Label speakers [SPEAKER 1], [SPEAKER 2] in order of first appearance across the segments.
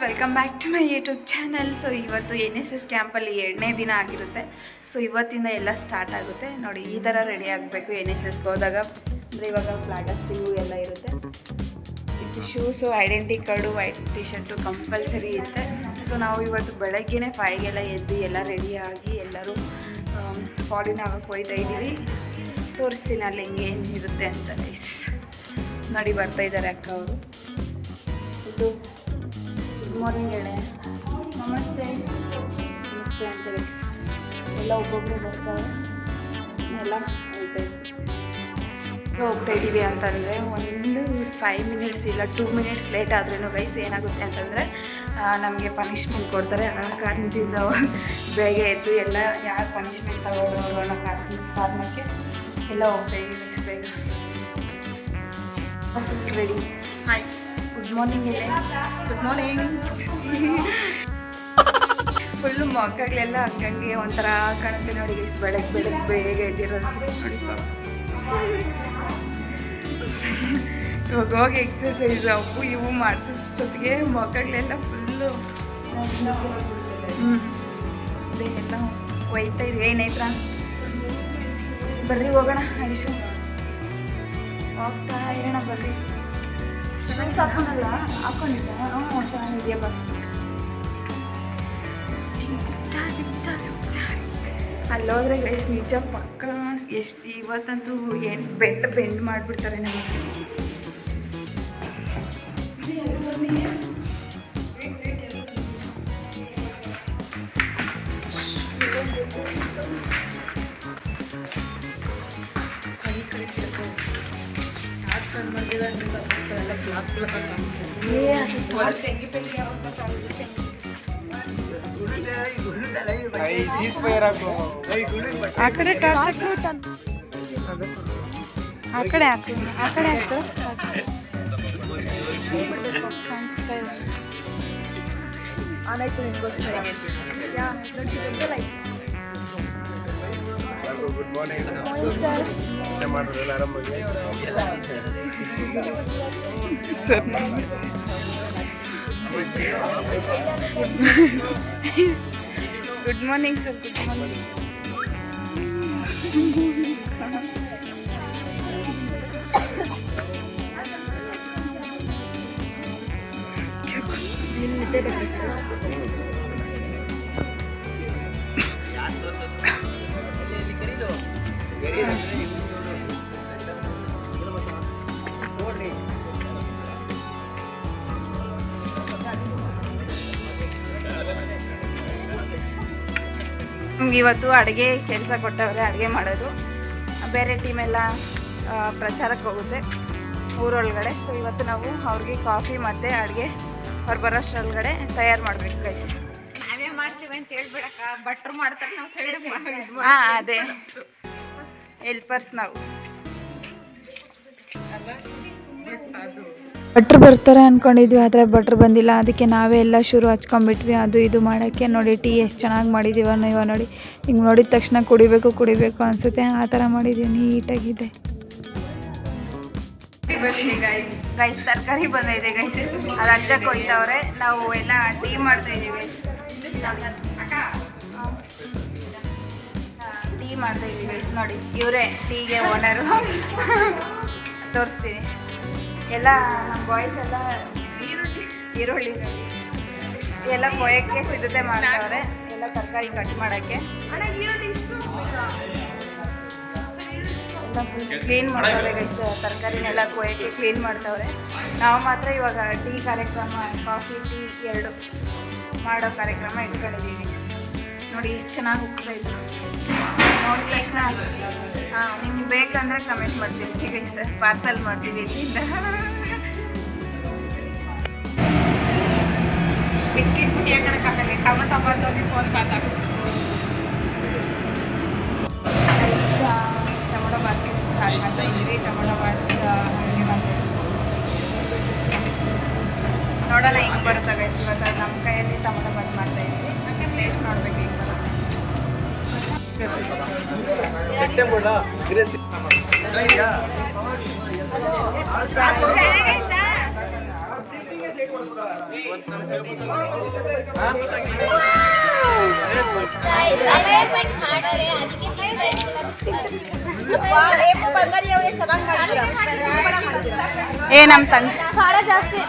[SPEAKER 1] Welcome back to my YouTube channel. So ಇವತ್ತು NSS ಕ್ಯಾಂಪಲ್ಲಿ 2ನೇ ದಿನ ಆಗಿರುತ್ತೆ. ಸೊ ಇವತ್ತಿಂದ ಎಲ್ಲ ಸ್ಟಾರ್ಟ್ ಆಗುತ್ತೆ. ನೋಡಿ ಈ ಥರ ರೆಡಿ ಆಗಬೇಕು NSSಗೆ ಹೋದಾಗ. ಅಂದರೆ ಇವಾಗ ಫ್ಲಾಗ್ ಹಾಸ್ಟಿಂಗು ಎಲ್ಲ ಇರುತ್ತೆ. ಇದು shoes, identity card, white T shirt compulsory ಇರುತ್ತೆ. ಸೊ ನಾವು ಇವತ್ತು ಬೆಳಗ್ಗೆನೇ 5ಗೆಲ್ಲ ಎದ್ದು ಎಲ್ಲ ರೆಡಿಯಾಗಿ ಎಲ್ಲರೂ ಫಾಲಿನ್ ಆಗೋಕ್ಕೆ ಹೋಗ್ತಾ ಇದ್ದೀವಿ. ತೋರಿಸ್ತೀನಿ ಅಲ್ಲಿ ಹೆಂಗೆ ಏನಿರುತ್ತೆ ಅಂತ ಗೈಸ್. ನೋಡಿ ಬರ್ತಾಯಿದ್ದಾರೆ ಅಕ್ಕ ಅವರು. ಇದು ಗುಡ್ ಮಾರ್ನಿಂಗ್ ಹೇಳೆ, ನಮಸ್ತೆ ನಮಸ್ತೆ ಅಂತ ಗೈಸ್. ಎಲ್ಲ ಒಬ್ಬೊಬ್ಬರು ಬರ್ತಾರೆ, ಎಲ್ಲ ಹೋಗ್ತಾ ಇದ್ದೀವಿ ಅಂತಂದರೆ ಒಂದು 5 ಮಿನಿಟ್ಸ್ ಇಲ್ಲ 2 ಮಿನಿಟ್ಸ್ ಲೇಟ್ ಆದ್ರೂ ಗೈಸ್ ಏನಾಗುತ್ತೆ ಅಂತಂದರೆ ನಮಗೆ ಪನಿಷ್ಮೆಂಟ್ ಕೊಡ್ತಾರೆ. ಆ ಕಾರಣದಿಂದ ಬೇಗ ಎದ್ದು ಎಲ್ಲ ಯಾರು ಪನಿಷ್ಮೆಂಟ್ ತಗೊಳ್ಳೋರು ಅನ್ನೋ ಕಾರಣಕ್ಕೆ ಎಲ್ಲ ಹೋಗ್ತಾ ಇದ್ದೀವಿ ಗೈಸ್ ಬೇಗ. Full ready. Hi, good morning ಹೇಳಿ. Good morning. ಫುಲ್ಲು ಮಕ್ಕಳೆಲ್ಲ ಹಂಗಂಗೆ ಒಂಥರ ಕಾಣುತ್ತೆ ನೋಡಿ ಗೈಸ್. ಬೆಳಗ್ಗೆ ಬೇಗ ಎದ್ದಿರೋದು ನೋಡಿ. ಇವಾಗ ಹೋಗಿ ಎಕ್ಸಸೈಸ್ ಅವು ಇವು ಮಾಡಿಸೋಷ್ಟೊತ್ತಿಗೆ ಮಕ್ಕಳೆಲ್ಲ ಫುಲ್ಲು ಅದೇ ಎಲ್ಲ ಒಯ್ತಾ ಇದ್ವಿ. ಏನಾಯ್ತಾ ಬರ್ರಿ ಹೋಗೋಣ. ಐಶು ಹೋಗ್ತಾ ಇರೋಣ ಬರ್ರಿ. ಶೂಸ್ ಹಾಕೊಂಡಲ್ಲ, ಹಾಕೊಂಡಿದ್ದೆ. ಚೆನ್ನಾಗಿದೆಯಪ್ಪ. ಅಲ್ಲೋದ್ರೆ ಗೈಸ್ ನಿಜ ಪಕ್ಕ ಎಷ್ಟು ಇವತ್ತಂತೂ ಏನು ಬೆಂಡ್ ಮಾಡಿಬಿಡ್ತಾರೆ ನಮಗೆ. ಕೈ ಕಳಿಸ್ಬೇಕು ಚಾರ್ಜ್ ಮಾಡಿದ್ರೆ ಆ ಕಡೆ ಟಾರ್ಚ್ ಆ ಕಡೆ ಹಾಕಿ ಕಾಣಿಸ್ತಾ ಇದೆ. ಆನಾಯ್ತು ನಿಮಗೋಸ್ಕರ.
[SPEAKER 2] Good morning
[SPEAKER 1] sir. Good morning sir. Good morning. ನಮ್ಗೆ ಇವತ್ತು ಅಡುಗೆ ಕೆಲಸ ಕೊಟ್ಟವ್ರೆ, ಅಡುಗೆ ಮಾಡೋದು. ಬೇರೆ ಟೀಮೆಲ್ಲ ಪ್ರಚಾರಕ್ಕೆ ಹೋಗುತ್ತೆ ಊರೊಳಗಡೆ. ಸೊ ಇವತ್ತು ನಾವು ಅವ್ರಿಗೆ ಕಾಫಿ ಮತ್ತು ಅಡುಗೆ ಅವ್ರು ಬರೋಷ್ಟರೊಳಗಡೆ ತಯಾರು ಮಾಡಬೇಕು ಗೈಸ್.
[SPEAKER 3] ನಾವೇ ಮಾಡ್ತೀವಿ ಅಂತ ಹೇಳ್ಬಿಡಕ್ಕ, ಭಟ್ರು ಮಾಡ್ತಾರೆ, ನಾವು ಸೈಡ್.
[SPEAKER 1] ಹಾಂ ಅದೇ ಹೆಲ್ಪರ್ಸ್ ನಾವು. ಭಟ್ರು ಬರ್ತಾರೆ ಅಂದ್ಕೊಂಡಿದ್ವಿ, ಆದರೆ ಭಟ್ರು ಬಂದಿಲ್ಲ. ಅದಕ್ಕೆ ನಾವೇ ಎಲ್ಲ ಶುರು ಹಚ್ಕೊಂಡ್ಬಿಟ್ವಿ ಅದು ಇದು ಮಾಡೋಕ್ಕೆ. ನೋಡಿ ಟೀ ಎಷ್ಟು ಚೆನ್ನಾಗಿ ಮಾಡಿದ್ದೀವ ಇವ ನೋಡಿ. ಹಿಂಗೆ ನೋಡಿದ ತಕ್ಷಣ ಕುಡಿಬೇಕು ಅನಿಸುತ್ತೆ, ಆ ಥರ ಮಾಡಿದ್ದೀವಿ. ನೀಟಾಗಿದೆ ಗೈಸ್. ತರಕಾರಿ ಬಂದೈತೆ ಗೈಸ್, ಅದು ಹಚ್ಚಕ್ಕೆ ಹೋಯ್ತವ್ರೆ. ನಾವು ಎಲ್ಲ ಟೀ ಮಾಡ್ತಾಯಿದ್ದೀವಿ ಗೈಸ್. ಟೀ ಮಾಡ್ತಾಯಿದ್ದೀವಿ ಗೈಸ್. ನೋಡಿ ಇವರೇ ಟೀಗೆ ಓನರು. ತೋರಿಸ್ತೀನಿ. ಎಲ್ಲ ನಮ್ಮ ಬಾಯ್ಸ್ ಎಲ್ಲ ಈರುಳ್ಳಿ ಎಲ್ಲ ಕೊಯ್ಯಕ್ಕೆ ಸಿದ್ಧತೆ ಮಾಡ್ತಾವ್ರೆ. ಎಲ್ಲ ತರಕಾರಿ ಕಟ್ ಮಾಡೋಕ್ಕೆ ಎಲ್ಲ ಫುಲ್ ಕ್ಲೀನ್ ಮಾಡ್ತಾವ್ರೆ ಗೈಸ್. ತರಕಾರಿನೆಲ್ಲ ಕೊಯ್ಯಕ್ಕೆ ಕ್ಲೀನ್ ಮಾಡ್ತಾವ್ರೆ. ನಾವು ಮಾತ್ರ ಇವಾಗ ಟೀ ಕಾರ್ಯಕ್ರಮ, ಕಾಫಿ ಟೀ 2 ಮಾಡೋ ಕಾರ್ಯಕ್ರಮ ಇಟ್ಕೊಂಡಿದ್ದೀವಿ. ನೋಡಿ ಎಷ್ಟು ಚೆನ್ನಾಗಿ ಹೋಗ್ತಾಯಿದ್ರು. ನೋಡಿದ ತಕ್ಷಣ ನಿಮ್ಗೆ ಬೇಕಂದ್ರೆ ಕಮೆಂಟ್ ಮಾಡ್ತೀನಿ ಸಿಗೈ ಸರ್, ಪಾರ್ಸಲ್ ಮಾಡ್ತೀವಿ ಇಲ್ಲಿಂದ.
[SPEAKER 3] ಟೊಮೊಟೊ ಫೋನ್
[SPEAKER 1] ಟೊಮೊಟೊ ಬಾತ್ ಸ್ಟಾರ್ಟ್ ಮಾಡ್ತಾ ಇದ್ದೀವಿ. ಟೊಮೊಟೊ ಬಾತ್ ಅಡುಗೆ ಮಾಡ್ತಾಯಿದ್ದೀವಿ. ನೋಡೋಣ ಹೆಂಗೆ ಬರುತ್ತೆ ಗೈಸ್. ಇವತ್ತು ನಮ್ಮ ಕೈಯಲ್ಲಿ ಟೊಮೊಟೊ ಬಾತ್ ಮಾಡ್ತಾಯಿದ್ದೀವಿ. ನನಗೆ ಟೇಸ್ಟ್ ನೋಡ್ಬೇಕು ಹೆಂಗೆ ಬರುತ್ತೆ. ಏ ನಮ್ಮ ತಂಗ
[SPEAKER 3] ಖಾರ ಜಾಸ್ತಿ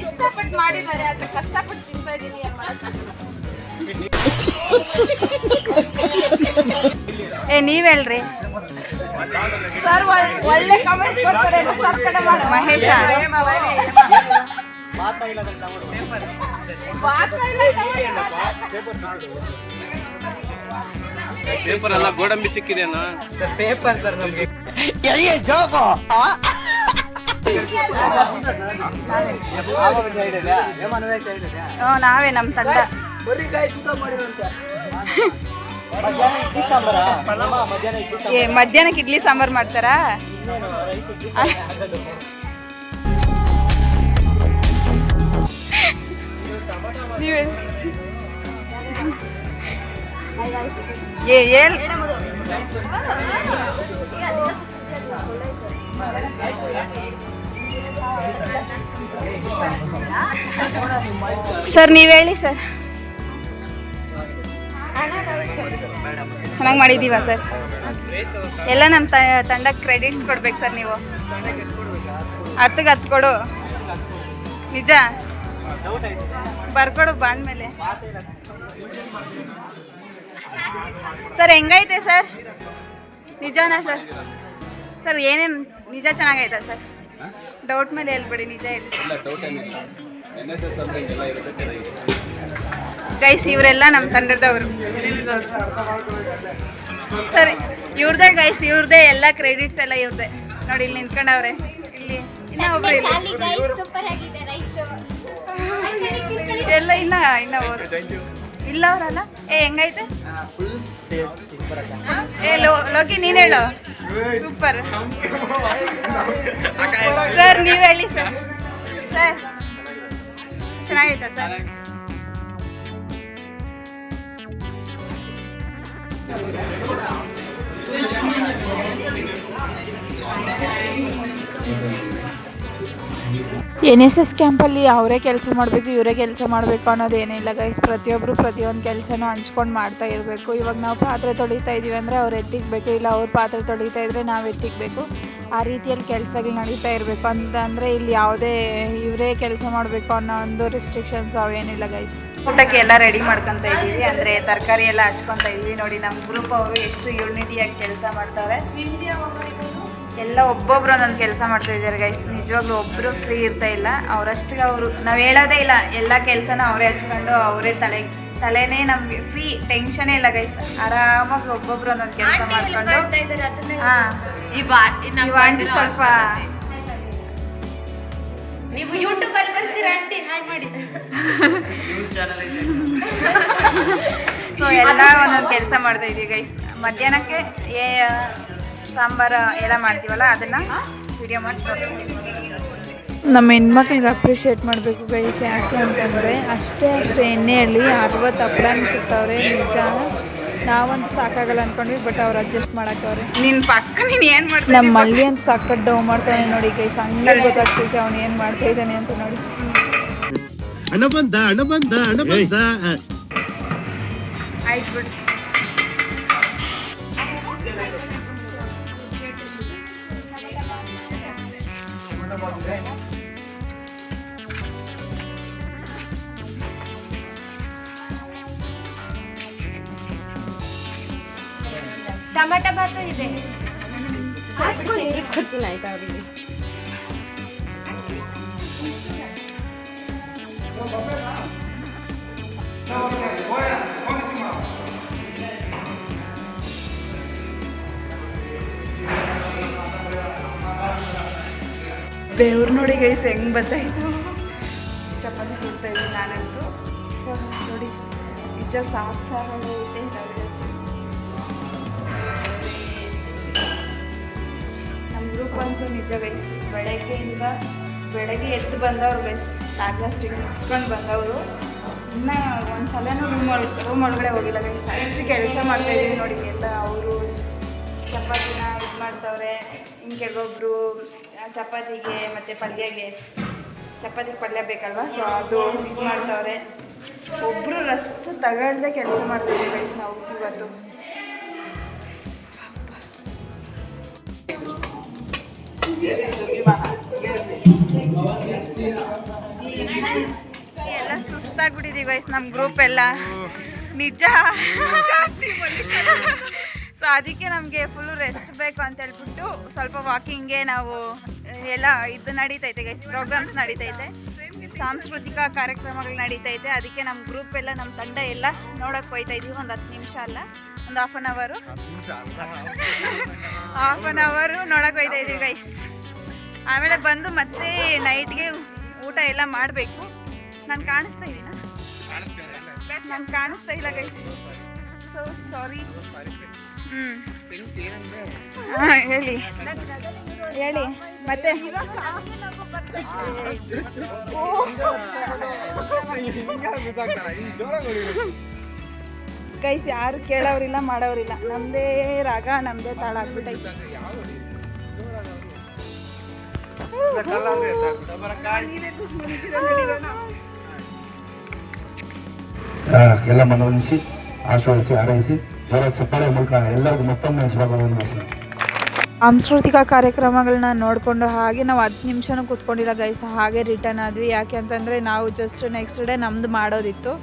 [SPEAKER 3] ಇಷ್ಟಪಟ್ಟು ಮಾಡಿದ್ದಾರೆ ಆದ್ರೆ ಕಷ್ಟಪಟ್ಟು ತಿಂತಾ ಇದೀನಿ.
[SPEAKER 1] ಏ ನೀವ್ ಹೇಳ್ರಿ
[SPEAKER 3] ಸರ್ ಒಳ್ಳೆ ಕಮೆಂಟ್ಸ್ ಕೊಡ್ತಾರೆ ಸರ್ ಕಡೆ ಮಾಡಿ
[SPEAKER 1] ಮಹೇಶ.
[SPEAKER 2] ಪೇಪರ್ ಎಲ್ಲ ಗೋಡಂಬಿ ಸಿಕ್ಕಿದೆನಾ?
[SPEAKER 4] ಪೇಪರ್ ಸರ್ ನಮ್ಗೆ
[SPEAKER 1] ನಾವೇ ನಮ್ಮ ತಂಡ ಮಧ್ಯಾಹ್ನಕ್ಕೆ ಇಡ್ಲಿ ಸಾಂಬಾರ್ ಮಾಡ್ತಾರಾ? ನೀವೇ ಹೇಳಿ. ಸರ್ ನೀವು ಹೇಳಿ ಸರ್. ಚೆನ್ನಾಗಿ ಮಾಡಿದ್ದೀವಾ ಸರ್? ಎಲ್ಲ ನಮ್ಮ ತಂಡಕ್ಕೆ ಕ್ರೆಡಿಟ್ಸ್ ಕೊಡ್ಬೇಕು ಸರ್ ನೀವು. 10ಕ್ಕೆ 10 ಕೊಡು. ನಿಜ ಬರ್ಕೊಡು ಬಾಂಡ್ ಮೇಲೆ. ಸರ್ ಹೆಂಗೈತೆ ಸರ್? ನಿಜನಾ ಸರ್? ಸರ್ ಏನೇನು ನಿಜ ಚೆನ್ನಾಗೈತಾ ಸರ್? ಡೌಟ್ ಮೇಲೆ ಹೇಳ್ಬೇಡಿ, ನಿಜ ಹೇಳಿ ಗೈಸ್. ಇವರೆಲ್ಲ ನಮ್ಮ ತಂಡದವರು ಸರ್. ಇವ್ರದೇ ಗೈಸ್, ಇವ್ರದೇ ಎಲ್ಲ ಕ್ರೆಡಿಟ್ಸ್ ಎಲ್ಲ ಇವ್ರದೇ. ನೋಡಿ ಇಲ್ಲಿ ನಿಂತ್ಕೊಂಡವ್ರೆ. ಇಲ್ಲಿ ಇನ್ನೂ ಒಬ್ರು ಎಲ್ಲ ಇನ್ನ ಇಲ್ಲ ಅವರಲ್ಲ. ಏ ಹೆಂಗೈತೆ? ಏ ಲೋಕಿ ನೀನು ಹೇಳು. Super sir. ನೀವು ಹೇಳಿ ಸರ್. ಸರ್ ಚೆನ್ನಾಗೈತಾ ಸರ್?
[SPEAKER 5] NSS ಕ್ಯಾಂಪಲ್ಲಿ ಅವರೇ ಕೆಲಸ ಮಾಡಬೇಕು, ಇವರೇ ಕೆಲಸ ಮಾಡಬೇಕು ಅನ್ನೋದೇನಿಲ್ಲ ಗೈಸ್. ಪ್ರತಿಯೊಬ್ಬರು ಪ್ರತಿಯೊಂದು ಕೆಲಸನೂ ಹಂಚ್ಕೊಂಡು ಮಾಡ್ತಾ ಇರಬೇಕು. ಇವಾಗ ನಾವು ಪಾತ್ರೆ ತೊಳಿತಾ ಇದ್ದೀವಿ ಅಂದರೆ ಅವ್ರು ಎತ್ತಿಕ್ಬೇಕು, ಇಲ್ಲ ಅವ್ರು ಪಾತ್ರೆ ತೊಳಿತಾ ಇದ್ದರೆ ನಾವು ಎತ್ತಿಕ್ಬೇಕು. ಆ ರೀತಿಯಲ್ಲಿ ಕೆಲಸಗಳು ನಡೀತಾ ಇರಬೇಕು. ಅಂತಂದರೆ ಇಲ್ಲಿ ಯಾವುದೇ ಇವರೇ ಕೆಲಸ ಮಾಡಬೇಕು ಅನ್ನೋ ಒಂದು ರಿಸ್ಟ್ರಿಕ್ಷನ್ಸ್ ಅವೇನಿಲ್ಲ ಗೈಸ್.
[SPEAKER 1] ಊಟಕ್ಕೆ ಎಲ್ಲ ರೆಡಿ ಮಾಡ್ಕೊತಾ ಇದ್ದೀವಿ, ಅಂದರೆ ತರಕಾರಿ ಎಲ್ಲ ಹಚ್ಕೊತಾ ಇದ್ದೀವಿ. ನೋಡಿ ನಮ್ಮ ಗ್ರೂಪ್ ಅವರು ಎಷ್ಟು ಯೂನಿಟಿಯಾಗಿ ಕೆಲಸ ಮಾಡ್ತಾರೆ. ಎಲ್ಲ ಒಬ್ಬೊಬ್ರು ಒಂದೊಂದು ಕೆಲಸ ಮಾಡ್ತಾ ಇದ್ದಾರೆ ಗೈಸ್. ನಿಜವಾಗ್ಲೂ ಒಬ್ಬರು ಫ್ರೀ ಇರ್ತಾ ಇಲ್ಲ. ಅವರಷ್ಟಿಗೆ ಅವರು ನಾವು ಹೇಳೋದೇ ಇಲ್ಲ, ಎಲ್ಲ ಕೆಲಸನ ಅವರೇ ಹಚ್ಕೊಂಡು ಅವರೇ ತಲೆನೇ ನಮಗೆ ಫ್ರೀ, ಟೆನ್ಷನೇ ಇಲ್ಲ ಗೈಸ್. ಆರಾಮಾಗಿ ಒಬ್ಬೊಬ್ರು ಒಂದೊಂದು ಕೆಲಸ ಮಾಡ್ಕೊಂಡು. ಹಾಂ ಆಂಟಿ ಸ್ವಲ್ಪ
[SPEAKER 3] ನೀವು ಯೂಟ್ಯೂಬಲ್ಲಿ ಬರ್ತೀರಾ ಆಂಟಿ? ಹಾಯ್ ಮಾಡಿ.
[SPEAKER 1] ಸೊ ಎಲ್ಲ ಒಂದೊಂದು ಕೆಲಸ ಮಾಡ್ತಾ ಇದ್ದೀವಿ ಗೈಸ್. ಮಧ್ಯಾಹ್ನಕ್ಕೆ ಸಾಂಬಾರು ಎಲ್ಲ ಮಾಡ್ತೀವಲ್ಲ, ಅದನ್ನು ವಿಡಿಯೋ ಮಾಡಿ ತೋರಿಸ್ತೀವಿ.
[SPEAKER 5] ನಮ್ಮ ಹೆಣ್ಮಕ್ಳಿಗೆ ಅಪ್ರಿಷಿಯೇಟ್ ಮಾಡಬೇಕು ಗೈಸ್. ಯಾಕೆ ಅಂತಂದರೆ ಅಷ್ಟೇ ಎಣ್ಣೆಯಲ್ಲಿ 60 ಹಪ್ಪಳ ಸಿಗ್ತಾವ್ರೆ. ನಿಜ ನಾವಂತೂ ಸಾಕಾಗಲ್ಲ ಅಂದ್ಕೊಂಡ್ವಿ, ಬಟ್ ಅವ್ರು ಅಡ್ಜಸ್ಟ್ ಮಾಡಕ್ಕವ್ರೆ.
[SPEAKER 1] ನಿನ್ನ ಪಕ್ಕ ನೀನು ಏನು ಮಾಡ್ತೀನಿ?
[SPEAKER 5] ನಮ್ಮ ಮಲ್ಲಿ ಅಂತ ಸಾಕಟ್ಟು ಡೌ ಮಾಡ್ತಾನೆ ನೋಡಿ ಗೈಸ್. ಹಂಗೆ ಗೊತ್ತಾಗ್ತೈತೆ ಅವ್ನು ಏನು ಮಾಡ್ತಾ ಇದ್ದಾನೆ ಅಂತ ನೋಡಿ.
[SPEAKER 2] ಹಣ ಬಂದ
[SPEAKER 1] ಆಯ್ತು ಬಿಡು.
[SPEAKER 3] ಟೊಮೆಟೊ ಬಾತು ಇದೆ.
[SPEAKER 6] ಕೊಡ್ತೀನಿ ಆಯ್ತಾ ಅವರಿಗೆ.
[SPEAKER 1] ಬೆವ್ರು ನೋಡಿ ಗೈಸ್ ಹೆಂಗೆ ಬರ್ತಾಯಿತ್ತು. ಚಪಾತಿ ಸುಡ್ತಾ ಇದ್ದೀನಿ ನಾನಂತೂ. ನೋಡಿ ನಿಜ ಸಾಕಾಗೈತೆ. ನಮ್ಮ ಗ್ರೂಪ್ ಅಂತೂ ನಿಜ ಗೈಸ್ ಬೆಳಗ್ಗೆ ಎದ್ದು ಬಂದವರು ಗೈಸ್. ಲಾಸ್ಟಿಗೆ ಮುಗಿಸ್ಕೊಂಡು ಬಂದವರು. ಇನ್ನೂ ಒಂದು ಸಲನೂ ರೂಮ್ ಒಳಗಡೆ ಹೋಗಿಲ್ಲ ಗೈಸ್. ಅಷ್ಟು ಕೆಲಸ ಮಾಡ್ತಾಯಿದ್ದೀವಿ ನೋಡಿ ಎಲ್ಲ. ಅವರು ಚಪಾತಿನ ಇದು ಮಾಡ್ತವ್ರೆ. ಇನ್ನು ಕೆಲವೊಬ್ರು ಚಪಾತಿಗೆ ಮತ್ತು ಪಲ್ಯಗೆ ಚಪಾತಿಗೆ ಪಲ್ಯ ಬೇಕಲ್ವ, ಸೊ ಅದು ಇದು ಮಾಡ್ತವ್ರೆ. ಒಬ್ಬರು ರಷ್ಟು ತಗೊಳ್ದೆ ಕೆಲಸ ಮಾಡ್ತೀವಿ ಗೈಸ್ ನಾವು ಇವತ್ತು. ಎಲ್ಲ ಸುಸ್ತಾಗ್ಬಿಟ್ಟಿದ್ದೀವಿ ಗೈಸ್ ನಮ್ಮ ಗ್ರೂಪ್ ಎಲ್ಲ ನಿಜ. ಸೊ ಅದಕ್ಕೆ ನಮಗೆ ಫುಲ್ಲು ರೆಸ್ಟ್ ಬೇಕು ಅಂತ ಹೇಳ್ಬಿಟ್ಟು ಸ್ವಲ್ಪ ವಾಕಿಂಗ್ಗೆ ನಾವು ಎಲ್ಲ ಇದು ನಡೀತೈತೆ ಗೈಸ್, ಪ್ರೋಗ್ರಾಮ್ಸ್ ನಡೀತೈತೆ, ಸಾಂಸ್ಕೃತಿಕ ಕಾರ್ಯಕ್ರಮಗಳು ನಡೀತೈತೆ. ಅದಕ್ಕೆ ನಮ್ಮ ಗ್ರೂಪ್ ಎಲ್ಲ ನಮ್ಮ ತಂಡ ಎಲ್ಲ ನೋಡೋಕೆ ಹೋಯ್ತಾ ಇದ್ದೀವಿ. ಒಂದು 10 ನಿಮಿಷ ಅಲ್ಲ, ಒಂದು ಹಾಫ್ ಆನ್ ಅವರು ನೋಡೋಕೆ ಹೋಯ್ತಾ ಇದ್ದೀವಿ ಗೈಸ್. ಆಮೇಲೆ ಬಂದು ಮತ್ತೆ ನೈಟ್ಗೆ ಊಟ ಎಲ್ಲ ಮಾಡಬೇಕು. ನಾನು ಕಾಣಿಸ್ತಾ ಇದ್ದೀನ? ನಾನು ಕಾಣಿಸ್ತಾ ಇಲ್ಲ ಗೈಸ್, ಸೊ ಸಾರಿ. ಹೇಳಿ ಹೇಳಿ ಮತ್ತೆ. ಗೈಸ್ ಯಾರು ಕೇಳೋರಿಲ್ಲ ಮಾಡೋರಿಲ್ಲ, ನಮ್ಮದೇ ರಾಗ ನಮ್ಮದೇ ತಾಳ ಆಗ್ಬಿಟ್ಟೈತೆ.
[SPEAKER 6] ಎಲ್ಲ ಮನವೊಲಿಸಿ ಆಶೀರ್ವದಿಸಿ ಹಾರೈಸಿ ಜೋರ ಚಪ್ಪಾಳೆ ಮೂಲಕ ಎಲ್ಲರಿಗೂ ಮತ್ತೊಮ್ಮೆ ಸ್ವಾಗತವನ್ನು ಬಯಸ್ತೀನಿ.
[SPEAKER 5] ಸಾಂಸ್ಕೃತಿಕ ಕಾರ್ಯಕ್ರಮಗಳನ್ನ ನೋಡಿಕೊಂಡು ಹಾಗೆ ನಾವು 10 ನಿಮಿಷನೂ ಕೂತ್ಕೊಂಡಿಲ್ಲ ಗೈಸ್, ಹಾಗೆ ರಿಟರ್ನ್ ಆದ್ವಿ. ಯಾಕೆ ಅಂತಂದರೆ ನಾವು ಜಸ್ಟ್ ನೆಕ್ಸ್ಟ್ ಡೇ ನಮ್ಮದು ಮಾಡೋದಿತ್ತು.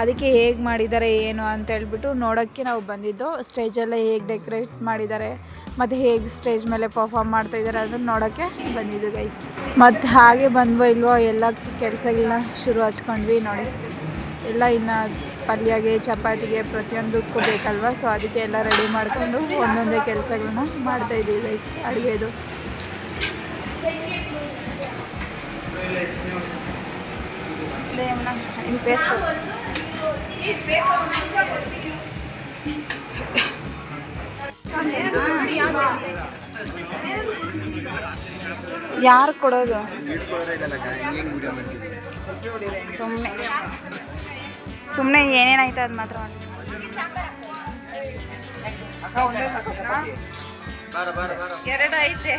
[SPEAKER 5] ಅದಕ್ಕೆ ಹೇಗೆ ಮಾಡಿದ್ದಾರೆ ಏನು ಅಂತ ಹೇಳ್ಬಿಟ್ಟು ನೋಡೋಕ್ಕೆ ನಾವು ಬಂದಿದ್ದು. ಸ್ಟೇಜೆಲ್ಲ ಹೇಗೆ ಡೆಕೋರೇಟ್ ಮಾಡಿದ್ದಾರೆ ಮತ್ತು ಹೇಗೆ ಸ್ಟೇಜ್ ಮೇಲೆ ಪರ್ಫಾರ್ಮ್ ಮಾಡ್ತಾಯಿದ್ದಾರೆ ಅದನ್ನು ನೋಡೋಕ್ಕೆ ಬಂದಿದ್ದು ಗೈಸ್. ಮತ್ತು ಹಾಗೆ ಬಂದ್ವೋ ಇಲ್ವೋ ಎಲ್ಲ ಕೆಲಸಗಳನ್ನ ಶುರು ಹಚ್ಕೊಂಡ್ವಿ ನೋಡಿ. ಎಲ್ಲ ಇನ್ನು ಪಲ್ಯಗೆ ಚಪಾತಿಗೆ ಪ್ರತಿಯೊಂದಕ್ಕೂ ಬೇಕಲ್ವ, ಸೊ ಅದಕ್ಕೆ ಎಲ್ಲ ರೆಡಿ ಮಾಡಿಕೊಂಡು ಒಂದೊಂದೇ ಕೆಲಸಗಳನ್ನ ಮಾಡ್ತಾಯಿದ್ದೀವಿ ಗೈಸ್. ಅಡುಗೆದು ಯಾರು ಕೊಡೋದು? ಸುಮ್ಮನೆ ಏನೇನಾಯ್ತು ಅದು ಮಾತ್ರ ಎರಡು ಐತೆ.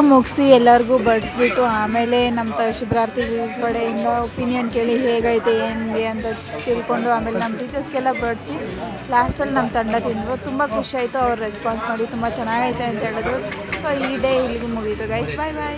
[SPEAKER 5] ಮುಗಿಸಿ ಎಲ್ಲರಿಗೂ ಬಡಿಸ್ಬಿಟ್ಟು ಆಮೇಲೆ ನಮ್ಮ ಶಿಬಿರಾರ್ಥಿ ಕಡೆಯಿಂದ ಒಪಿನಿಯನ್ ಕೇಳಿ ಹೇಗೈತೆ ಹೆಂಗೆ ಅಂತ ತಿಳ್ಕೊಂಡು ಆಮೇಲೆ ನಮ್ಮ ಟೀಚರ್ಸ್ಗೆಲ್ಲ ಬಡಿಸಿ ಲಾಸ್ಟಲ್ಲಿ ನಮ್ಮ ತಂಡ ತಿಂದರು. ತುಂಬ ಖುಷಿ ಆಯಿತು ಅವ್ರ ರೆಸ್ಪಾನ್ಸ್ ನೋಡಿ, ತುಂಬ ಚೆನ್ನಾಗೈತೆ ಅಂತ ಹೇಳಿದ್ರು. ಸೊ ಈ ಡೇ ಇಲ್ಲಿಗೆ ಮುಗೀತು ಗೈಸ್. ಬಾಯ್ ಬಾಯ್.